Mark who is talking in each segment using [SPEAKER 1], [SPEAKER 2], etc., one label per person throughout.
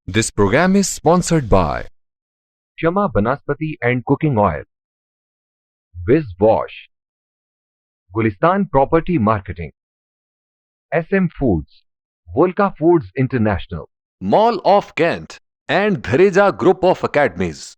[SPEAKER 1] This program is sponsored by Shama Banaspati and Cooking Oil, Wiz Wash, Gulistan Property Marketing, SM Foods, Volca Foods International, Mall of Kent, and Dhareja Group of Academies.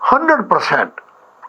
[SPEAKER 2] 100%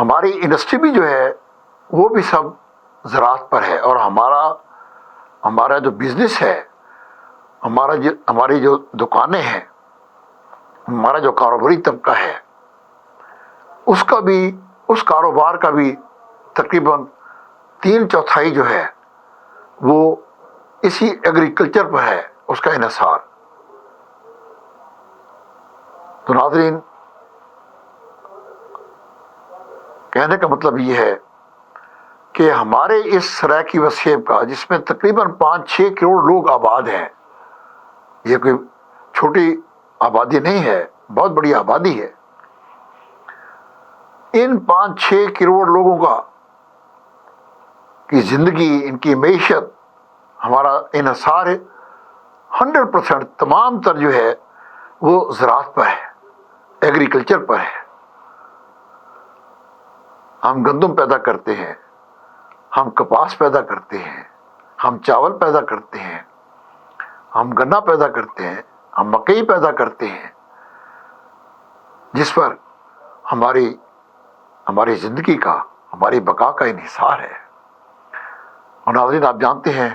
[SPEAKER 2] ہماری industry بھی جو ہے وہ بھی سب زراعت پر ہے، اور ہمارا جو بزنس ہے، ہماری جو دکانیں ہیں، ہمارا جو کاروباری طبقہ ہے، اس کاروبار کا بھی تقریباً 3/4 جو ہے وہ اسی ایگریکلچر پر ہے، اس کا انحصار۔ تو ناظرین، کہنے کا مطلب یہ ہے کہ ہمارے اس سرائیکی وسیب کا، جس میں تقریباً 5-6 کروڑ لوگ آباد ہیں، یہ کوئی چھوٹی آبادی نہیں ہے، بہت بڑی آبادی ہے، ان 5-6 کروڑ لوگوں کی زندگی، ان کی معیشت، ہمارا انحصار 100% تمام تر جو ہے وہ زراعت پر ہے، ایگریکلچر پر ہے۔ ہم گندم پیدا کرتے ہیں، ہم کپاس پیدا کرتے ہیں، ہم چاول پیدا کرتے ہیں، ہم گنا پیدا کرتے ہیں، ہم مکئی پیدا کرتے ہیں، جس پر ہماری زندگی کا، ہماری بقا کا انحصار ہے۔ اور ناظرین، آپ جانتے ہیں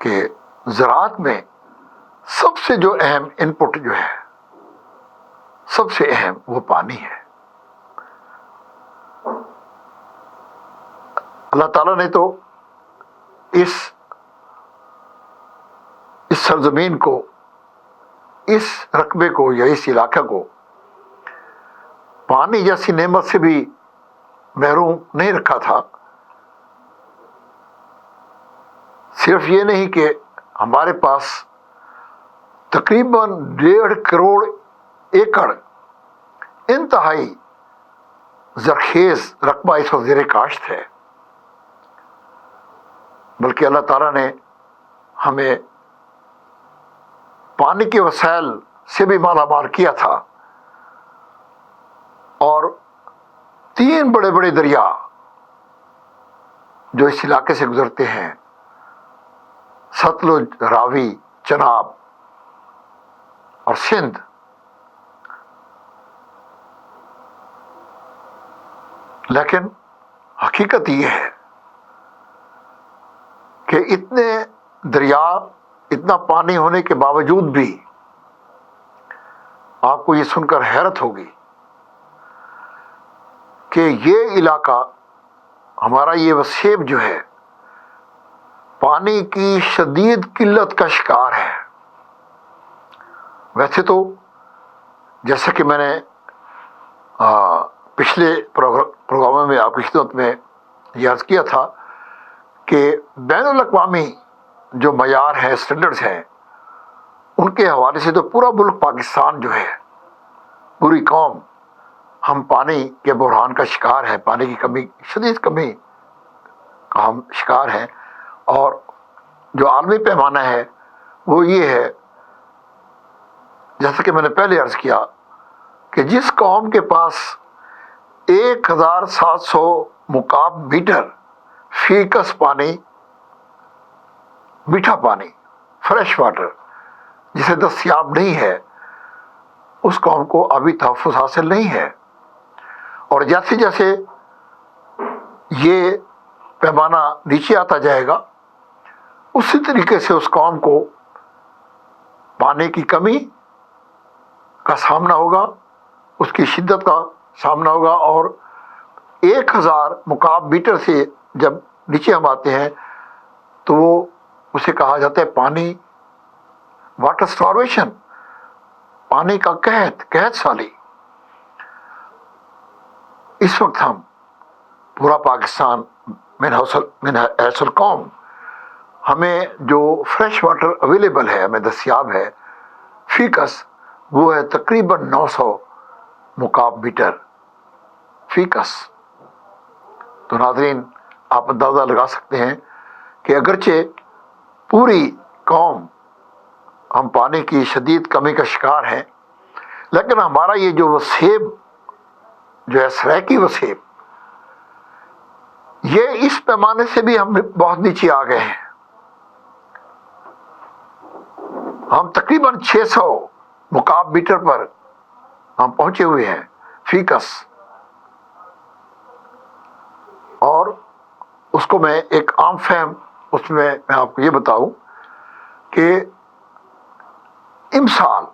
[SPEAKER 2] کہ زراعت میں سب سے جو اہم ان پٹ جو ہے، سب سے اہم وہ پانی ہے۔ اللہ تعالیٰ نے تو اس سرزمین کو، اس رقبے کو یا اس علاقے کو پانی جیسی نعمت سے بھی محروم نہیں رکھا تھا۔ صرف یہ نہیں کہ ہمارے پاس تقریباً 1.5 کروڑ ایکڑ انتہائی زرخیز رقبہ اس وقت زیر کاشت ہے، بلکہ اللہ تعالیٰ نے ہمیں پانی کے وسائل سے بھی مالا مال کیا تھا، اور 3 بڑے بڑے دریا جو اس علاقے سے گزرتے ہیں، ستلج، راوی، چناب اور سندھ، لیکن حقیقت یہ ہے کہ اتنے دریا، اتنا پانی ہونے کے باوجود بھی آپ کو یہ سن کر حیرت ہوگی کہ یہ علاقہ، ہمارا یہ وسیب جو ہے، پانی کی شدید قلت کا شکار ہے۔ ویسے تو جیسا کہ میں نے پچھلے پروگراموں میں آپ کی خدمت میں یہ عرض کیا تھا کہ بین الاقوامی جو معیار ہیں، اسٹینڈرڈز ہیں، ان کے حوالے سے تو پورا ملک پاکستان جو ہے، پوری قوم، ہم پانی کے بحران کا شکار ہے، پانی کی کمی، شدید کمی کا ہم شکار ہیں۔ اور جو عالمی پیمانہ ہے وہ یہ ہے، جیسا کہ میں نے پہلے عرض کیا، کہ جس قوم کے پاس 1700 مکعب میٹر فی کس پانی، میٹھا پانی، فریش واٹر جسے دستیاب نہیں ہے، اس قوم کو ابھی تحفظ حاصل نہیں ہے۔ اور جیسے جیسے یہ پیمانہ نیچے آتا جائے گا، اسی طریقے سے اس قوم کو پانی کی کمی کا سامنا ہوگا، اس کی شدت کا سامنا ہوگا، اور 1000 مکعب میٹر سے جب نیچے ہم آتے ہیں تو وہ اسے کہا جاتا ہے پانی، واٹر سٹارویشن، پانی کا قحط سالی۔ اس وقت ہم پورا پاکستان من حیث القوم، ہمیں جو فریش واٹر اویلیبل ہے، ہمیں دستیاب ہے فی کس، وہ ہے تقریباً 900 مکعب میٹر فی کس۔ تو ناظرین، آپ اندازہ لگا سکتے ہیں کہ اگرچہ پوری قوم ہم پانی کی شدید کمی کا شکار ہیں، لیکن ہمارا یہ جو وسیب جو ہے، سرائیکی وسیب، یہ اس پیمانے سے بھی ہم بہت نیچے آ گئے ہیں۔ ہم تقریباً 600 مکعب میٹر پر ہم پہنچے ہوئے ہیں فی کس۔ اس کو میں ایک عام فہم اس میں آپ کو یہ بتاؤں کہ امسال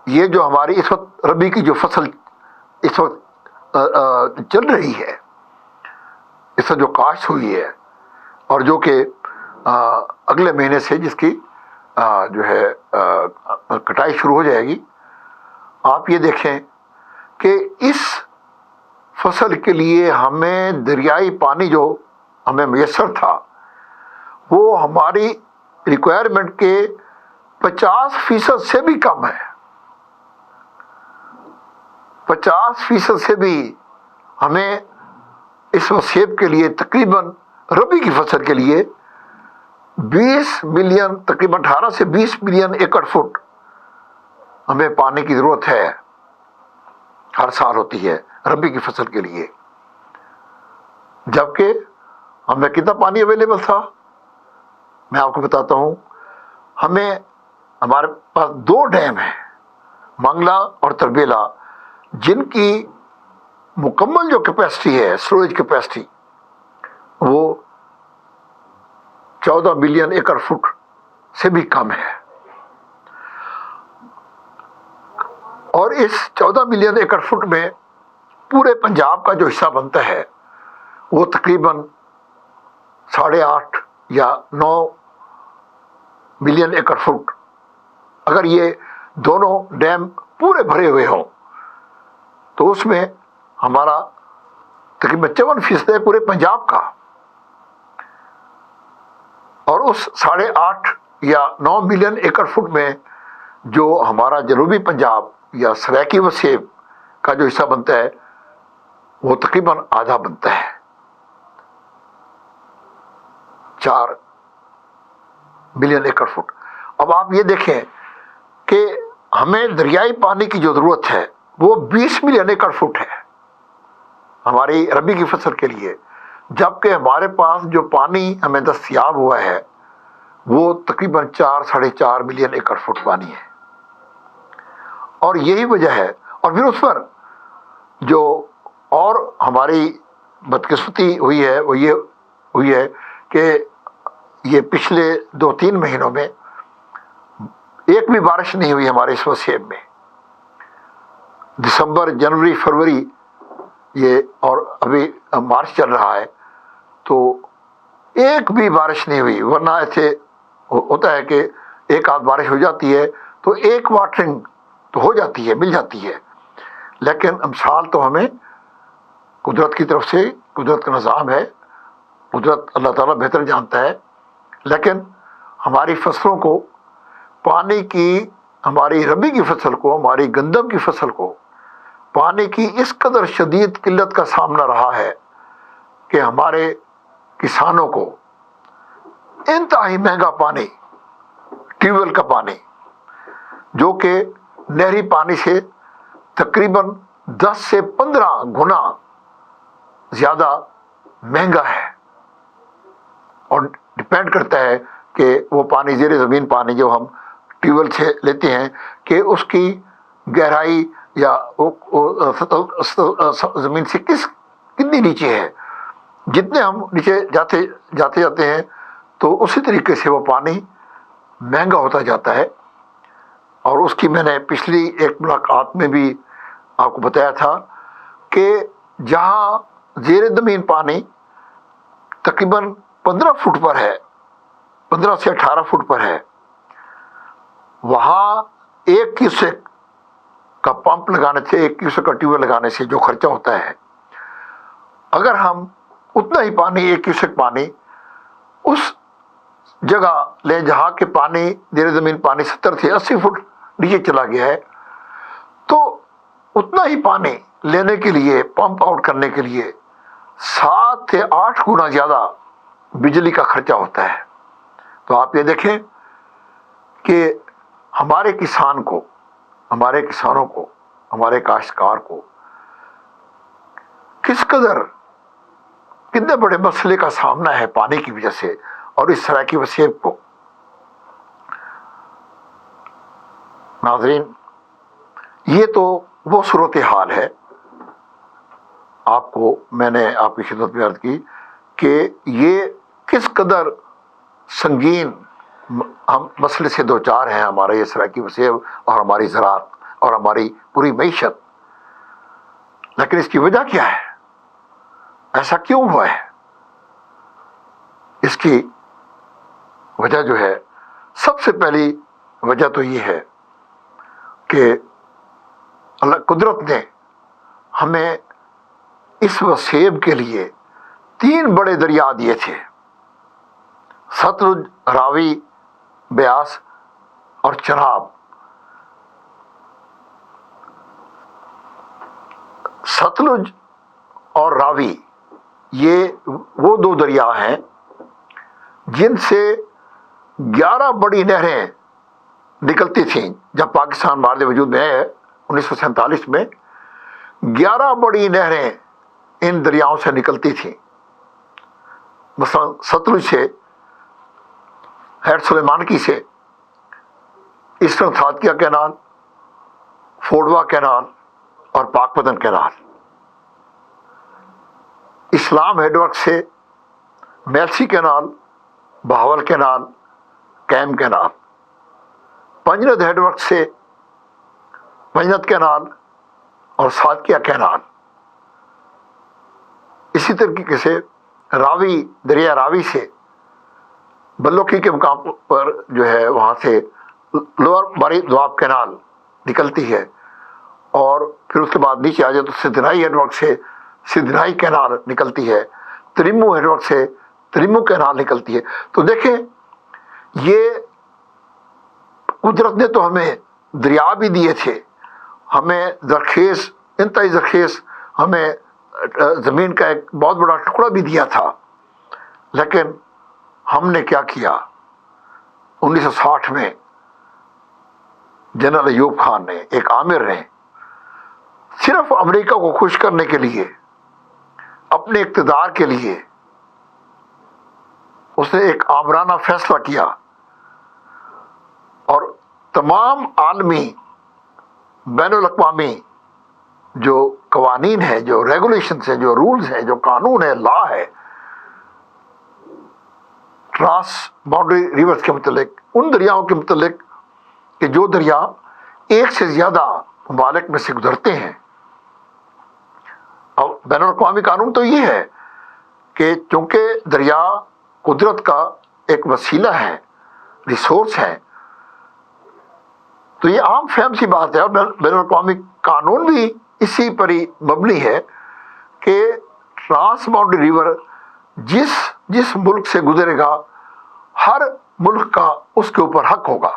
[SPEAKER 2] یہ جو ہماری اس وقت ربی کی جو فصل اس وقت چل رہی ہے، اس وقت جو کاشت ہوئی ہے اور جو کہ اگلے مہینے سے جس کی جو ہے کٹائی شروع ہو جائے گی، آپ یہ دیکھیں کہ اس فصل کے لیے ہمیں دریائی پانی جو ہمیں میسر تھا وہ ہماری ریکوائرمنٹ کے 50% سے بھی کم ہے. 50% سے بھی ہمیں اس سیب کے لیے تقریباً ربی کی فصل کے لیے 20 ملین، تقریباً 18 سے 20 ملین ایکڑ فٹ ہمیں پانی کی ضرورت ہے، ہر سال ہوتی ہے ربی کی فصل کے لیے. جبکہ ہمیں کتنا پانی اویلیبل تھا میں آپ کو بتاتا ہوں. ہمارے پاس 2 ڈیم ہیں، منگلا اور تربیلا، جن کی مکمل جو کیپیسٹی ہے، سٹوریج کیپیسٹی، وہ 14 ملین ایکڑ فٹ سے بھی کم ہے. اور اس 14 ملین ایکڑ فٹ میں پورے پنجاب کا جو حصہ بنتا ہے وہ تقریباً 8.5 یا 9 ملین ایکڑ فٹ. اگر یہ دونوں ڈیم پورے بھرے ہوئے ہوں تو اس میں ہمارا تقریباً 54% ہے پورے پنجاب کا. اور اس 8.5 یا 9 ملین ایکڑ فٹ میں جو ہمارا جنوبی پنجاب یا سرائکی و سیب کا جو حصہ بنتا ہے وہ تقریباً آدھا بنتا ہے، 4 ملین ایکڑ فٹ. اب آپ یہ دیکھیں کہ ہمیں دریائی پانی کی جو ضرورت ہے وہ 20 ملین ایکڑ فٹ ہے ہماری ربی کی فصل کے لیے، جبکہ ہمارے پاس جو پانی ہمیں دستیاب ہوا ہے وہ تقریباً 4-4.5 ملین ایکڑ فٹ پانی ہے. اور یہی وجہ ہے. اور پھر اس پر جو اور ہماری بدقسمتی ہوئی ہے وہ یہ ہوئی ہے کہ یہ پچھلے 2-3 مہینوں میں ایک بھی بارش نہیں ہوئی ہمارے اس وسیب میں. دسمبر، جنوری، فروری یہ اور ابھی مارچ چل رہا ہے تو ایک بھی بارش نہیں ہوئی. ورنہ ایسے ہوتا ہے کہ ایک آدھ بارش ہو جاتی ہے تو ایک واٹرنگ تو ہو جاتی ہے، مل جاتی ہے. لیکن امسال تو ہمیں قدرت کی طرف سے، قدرت کا نظام ہے، قدرت اللہ تعالیٰ بہتر جانتا ہے. لیکن ہماری فصلوں کو پانی کی، ہماری ربی کی فصل کو، ہماری گندم کی فصل کو پانی کی اس قدر شدید قلت کا سامنا رہا ہے کہ ہمارے کسانوں کو انتہائی مہنگا پانی، ٹیوب ویل کا پانی جو کہ نہری پانی سے تقریباً 10 سے 15 گنا زیادہ مہنگا ہے، اور ڈپینڈ کرتا ہے کہ وہ پانی، زیر زمین پانی جو ہم ٹیوب ویل سے لیتے ہیں، کہ اس کی گہرائی یا زمین سے کتنی نیچے ہے. جتنے ہم نیچے جاتے ہیں تو اسی طریقے سے وہ پانی مہنگا ہوتا جاتا ہے. اور اس کی میں نے پچھلی ایک ملاقات میں بھی آپ کو بتایا تھا کہ جہاں زیر زمین پانی تقریباً 15 فٹ پر ہے، 15 سے 18 فٹ پر ہے، وہاں 1 کیوسک کا پمپ لگانے سے، 1 کیوسک کا ٹیوب ویل لگانے سے جو خرچہ ہوتا ہے، اگر ہم اتنا ہی پانی، 1 کیوسک پانی اس جگہ لیں جہاں کے پانی، زیر زمین پانی 70 سے 80 فٹ نیچے چلا گیا ہے، تو اتنا ہی پانی لینے کے لیے، پمپ آؤٹ کرنے کے لیے 7 سے 8 گنا زیادہ بجلی کا خرچہ ہوتا ہے. تو آپ یہ دیکھیں کہ ہمارے کسان کو، ہمارے کسانوں کو، ہمارے کاشتکار کو کس قدر، کتنے بڑے مسئلے کا سامنا ہے پانی کی وجہ سے، اور اس طرح کی وسیب کو. ناظرین، یہ تو وہ صورتحال ہے آپ کو میں نے آپ کی خدمت میں عرض کی کہ یہ کس قدر سنگین ہم مسئلے سے دو چار ہیں، ہمارا یہ سرائیکی وسیع اور ہماری زراعت اور ہماری پوری معیشت، لیکن اس کی وجہ کیا ہے؟ ایسا کیوں ہوا ہے؟ اس کی وجہ جو ہے، سب سے پہلی وجہ تو یہ ہے کہ اللہ قدرت نے ہمیں اس وسیب کے لیے 3 بڑے دریا دیے تھے، ستلج، راوی، بیاس اور چناب۔ ستلج اور راوی یہ وہ 2 دریا ہیں جن سے 11 بڑی نہریں نکلتی تھیں۔ جب پاکستان بارد وجود میں ہے 1947 میں، 11 بڑی نہریں ان دریاؤں سے نکلتی تھیں۔ مثلا ستلج سے، ہیڈ سلیمانکی سے، ایسٹرن تھاتکیہ کینال، فوڈوا کینال اور Pak Pattan canal. Islam head work سے میلسی کینال، بہاول کینال، کیم کینال۔ پنجند ہیڈ ورک سے پنجند کینال اور ساتکیہ کینال۔ اسی طریقے سے راوی، دریا راوی سے بلوکی کے مقام پر جو ہے وہاں سے لوور باری دواب کینال نکلتی ہے، اور پھر اس کے بعد نیچے آ جائے تو سدنائی ہیڈ ورک سے سدنائی کینال نکلتی ہے، تریمو ہیڈ ورک سے تریمو کینال نکلتی ہے۔ تو دیکھیں، یہ قدرت نے تو ہمیں دریا بھی دیے تھے، ہمیں زرخیز، انتہائی زرخیز، ہمیں زمین کا ایک بہت بڑا ٹکڑا بھی دیا تھا، لیکن ہم نے کیا کیا؟ 1960 میں جنرل ایوب خان نے، ایک آمر نے، صرف امریکہ کو خوش کرنے کے لیے، اپنے اقتدار کے لیے، اس نے ایک آمرانہ فیصلہ کیا اور تمام عالمی بین الاقوامی جو قوانین ہیں، جو ریگولیشنز ہیں، جو رولز ہیں، جو قانون ہے، لا ہے، ٹرانس باؤنڈری ریورز کے متعلق، ان دریاؤں کے متعلق کہ جو دریا ایک سے زیادہ ممالک میں سے گزرتے ہیں۔ اور بین الاقوامی قانون تو یہ ہے کہ چونکہ دریا قدرت کا ایک وسیلہ ہے، ریسورس ہے، تو یہ عام فہم سی بات ہے، اور بین الاقوامی قانون بھی اسی پر ہی مبنی ہے کہ ٹرانس باؤنڈری ریور جس ملک سے گزرے گا، ہر ملک کا اس کے اوپر حق ہوگا۔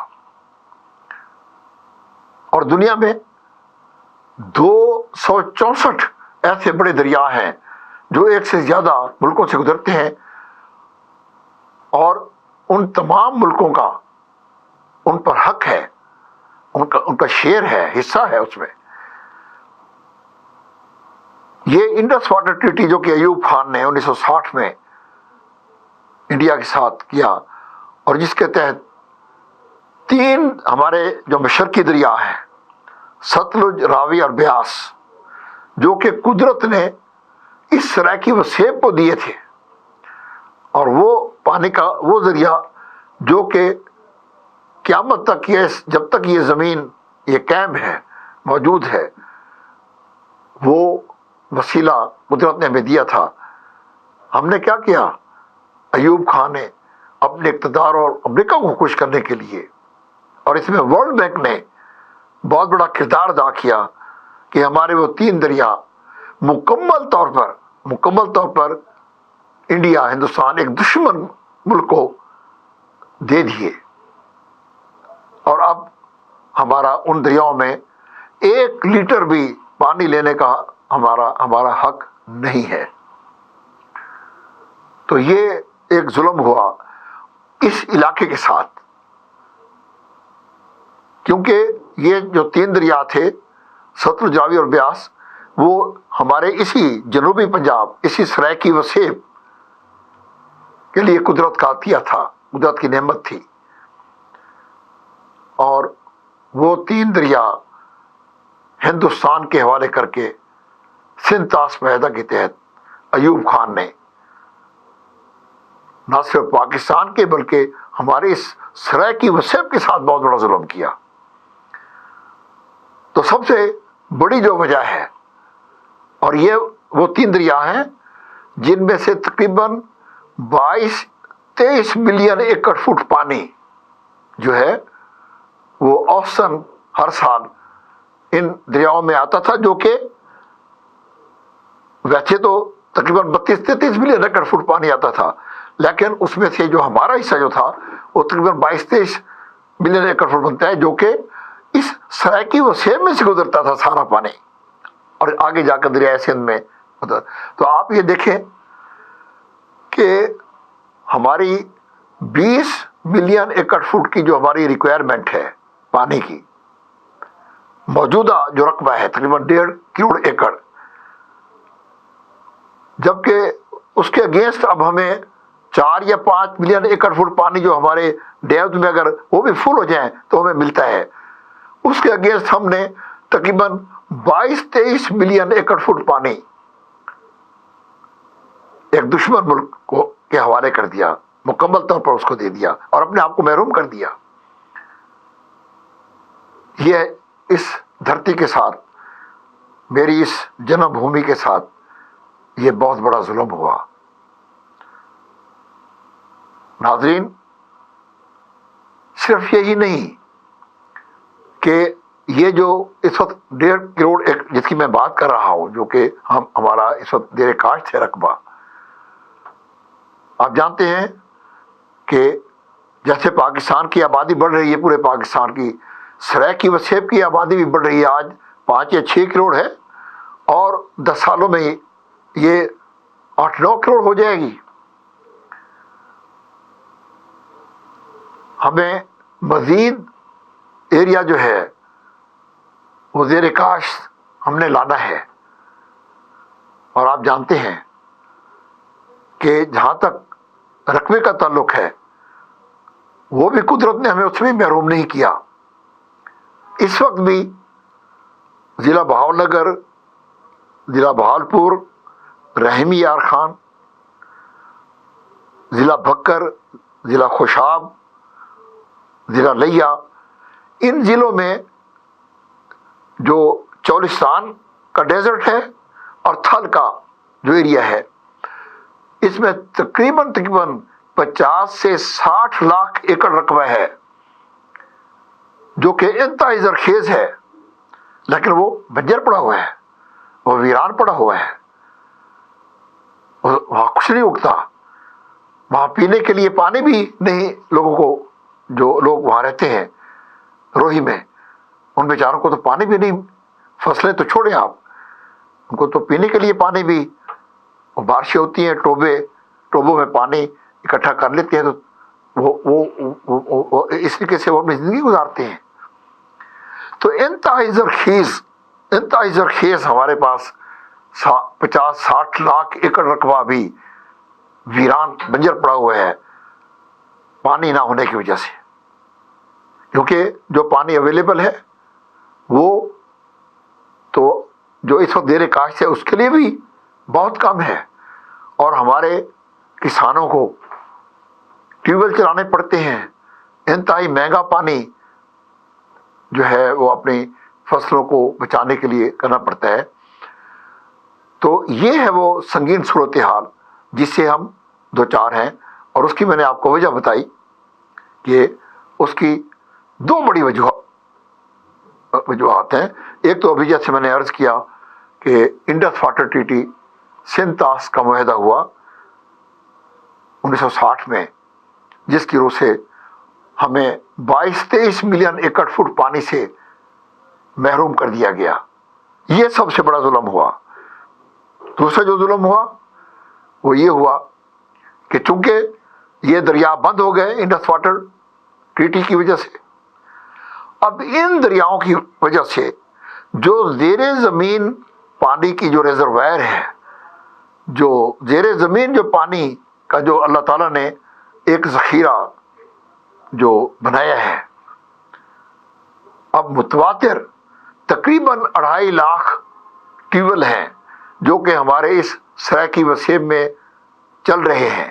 [SPEAKER 2] اور دنیا میں 264 ایسے بڑے دریا ہیں جو ایک سے زیادہ ملکوں سے گزرتے ہیں، اور ان تمام ملکوں کا ان پر حق ہے، ان کا شیئر ہے، حصہ ہے اس میں۔ یہ انڈس واٹر ٹریٹی جو کہ ایوب خان نے 1960 میں انڈیا کے ساتھ کیا، اور جس کے تحت 3 ہمارے جو مشرقی دریا ہیں، ستلج، راوی اور بیاس، جو کہ قدرت نے اس سرائیکی وسیب کو دیے تھے، اور وہ پانی کا وہ ذریعہ جو کہ قیامت تک، یہ جب تک یہ زمین، یہ قائم ہے، موجود ہے، وہ وسیلہ قدرت نے ہمیں دیا تھا۔ ہم نے کیا کیا؟ ایوب خان نے اپنے اقتدار اور امریکہ کو خوش کرنے کے لیے، اور اس میں ورلڈ بینک نے بہت بڑا کردار ادا کیا کہ ہمارے وہ 3 دریا مکمل طور پر انڈیا، ہندوستان، ایک دشمن ملک کو دے دیے، اور اب ہمارا ان دریاؤں میں 1 لیٹر بھی پانی لینے کا ہمارا حق نہیں ہے۔ تو یہ ایک ظلم ہوا اس علاقے کے ساتھ، کیونکہ یہ جو 3 دریا تھے، ستلج، راوی اور بیاس، وہ ہمارے اسی جنوبی پنجاب، اسی سرائیکی وسیب کے لیے قدرت کا عطیہ تھا، قدرت کی نعمت تھی، اور وہ 3 دریا ہندوستان کے حوالے کر کے سندھ طاس معاہدہ کے تحت ایوب خان نے نہ صرف پاکستان کے بلکہ ہمارے اس سرائکی وسیب کے ساتھ بہت بڑا ظلم کیا۔ تو سب سے بڑی جو وجہ ہے، اور یہ وہ 3 دریا ہیں جن میں سے تقریباً 22-23 ملین ایکڑ فٹ پانی جو ہے وہ اوسطاً ہر سال ان دریاؤں میں آتا تھا، جو کہ ویسے تو تقریباً 32-33 ملین ایکڑ فٹ پانی آتا تھا، لیکن اس میں سے جو ہمارا حصہ جو تھا وہ تقریباً 22-23 ملین ایکڑ فٹ بنتا ہے، جو کہ اس سرائکی وسیب میں سے گزرتا تھا سارا پانی، اور آگے جا کر دریائے سندھ میں ہوتا۔ تو آپ یہ دیکھیں کہ ہماری 20 ملین ایکڑ فٹ کی جو ہماری ریکوائرمنٹ ہے پانی کی، موجودہ جو رقبہ ہے تقریباً 1.5 کروڑ ایکڑ، جبکہ اس کے اگینسٹ اب ہمیں 4 یا 5 ملین ایکڑ فٹ پانی جو ہمارے ڈیمز میں اگر وہ بھی فل ہو جائیں تو ہمیں ملتا ہے، اس کے اگینسٹ ہم نے تقریباً 22-23 ملین ایکڑ فٹ پانی ایک دشمن ملک کو کے حوالے کر دیا، مکمل طور پر اس کو دے دیا اور اپنے آپ کو محروم کر دیا۔ یہ اس دھرتی کے ساتھ، میری اس جنم بھومی کے ساتھ یہ بہت بڑا ظلم ہوا۔ ناظرین، صرف یہی نہیں کہ یہ جو اس وقت 1.5 کروڑ جس کی میں بات کر رہا ہوں، جو کہ ہمارا اس وقت زیر کاشت ہے رقبہ، آپ جانتے ہیں کہ جیسے پاکستان کی آبادی بڑھ رہی ہے، پورے پاکستان کی سرائکی وسیب کی آبادی بھی بڑھ رہی ہے، آج 5 یا 6 کروڑ ہے، اور 10 سالوں میں یہ 8-9 کروڑ ہو جائے گی۔ ہمیں مزید ایریا جو ہے وہ زیر کاشت ہم نے لانا ہے، اور آپ جانتے ہیں کہ جہاں تک رقبے کا تعلق ہے وہ بھی قدرت نے ہمیں اس میں محروم نہیں کیا۔ اس وقت بھی ضلع بہاول نگر، ضلع بہاولپور، رحیمی یار خان، ضلع بھکر، ضلع خوشاب، ضلع لیا، ان ضلعوں میں جو چولستان کا ڈیزرٹ ہے اور تھل کا جو ایریا ہے، اس میں تقریباً 50 سے 60 لاکھ ایکڑ رقبہ ہے، جو کہ انتہائی زرخیز ہے، لیکن وہ بنجر پڑا ہوا ہے، وہ ویران پڑا ہوا ہے، وہاں کچھ نہیں اگتا، وہاں پینے کے لیے پانی بھی نہیں لوگوں کو، جو لوگ وہاں رہتے ہیں روہی میں، ان بیچاروں کو تو پانی بھی نہیں، فصلیں تو چھوڑیں آپ، ان کو تو پینے کے لیے پانی بھی، بارشیں ہوتی ہیں ٹوبوں میں پانی اکٹھا کر لیتے ہیں، تو وہ اس طریقے سے وہ اپنی زندگی گزارتے ہیں۔ تو انتہائی زرخیز ہمارے پاس 50-60 لاکھ ایکڑ رقبہ بھی ویران بنجر پڑا ہوا ہے، پانی نہ ہونے کی وجہ سے، کیونکہ جو پانی اویلیبل ہے وہ تو جو اس وقت زیر کاشت ہے اس کے لیے بھی بہت کم ہے، اور ہمارے کسانوں کو ٹیوب ویل چلانے پڑتے ہیں، انتہائی مہنگا پانی جو ہے وہ اپنی فصلوں کو بچانے کے لیے کرنا پڑتا ہے۔ تو یہ ہے وہ سنگین صورتحال جس سے ہم دوچار ہیں، اور اس کی میں نے آپ کو وجہ بتائی کہ اس کی 2 بڑی وجوہات ہیں۔ ایک تو ابھی جیسے میں نے عرض کیا کہ انڈس واٹر ٹریٹی سنتاس کا معاہدہ ہوا 1960 میں، جس کی روح سے ہمیں 22-23 ملین ایکڑ فٹ پانی سے محروم کر دیا گیا، یہ سب سے بڑا ظلم ہوا۔ دوسرا جو ظلم ہوا وہ یہ ہوا کہ چونکہ یہ دریا بند ہو گئے انڈس واٹر ٹریٹی کی وجہ سے، اب ان دریاؤں کی وجہ سے جو زیر زمین پانی کی جو ریزروائر ہے، جو زیر زمین جو پانی کا جو اللہ تعالیٰ نے ایک ذخیرہ جو بنایا ہے، اب متواتر تقریباً 2.5 لاکھ ٹیوب ویل ہیں جو کہ ہمارے اس سرائکی وسیب میں چل رہے ہیں،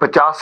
[SPEAKER 2] 50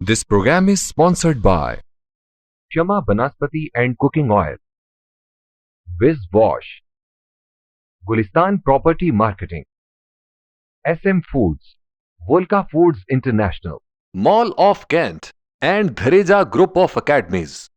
[SPEAKER 1] This program is sponsored by Shama Banaspati and Cooking Oil, Viz Wash, Gulistan Property Marketing, SM Foods, Volca Foods International,
[SPEAKER 3] Mall of Kent and Dhareja Group of Academies.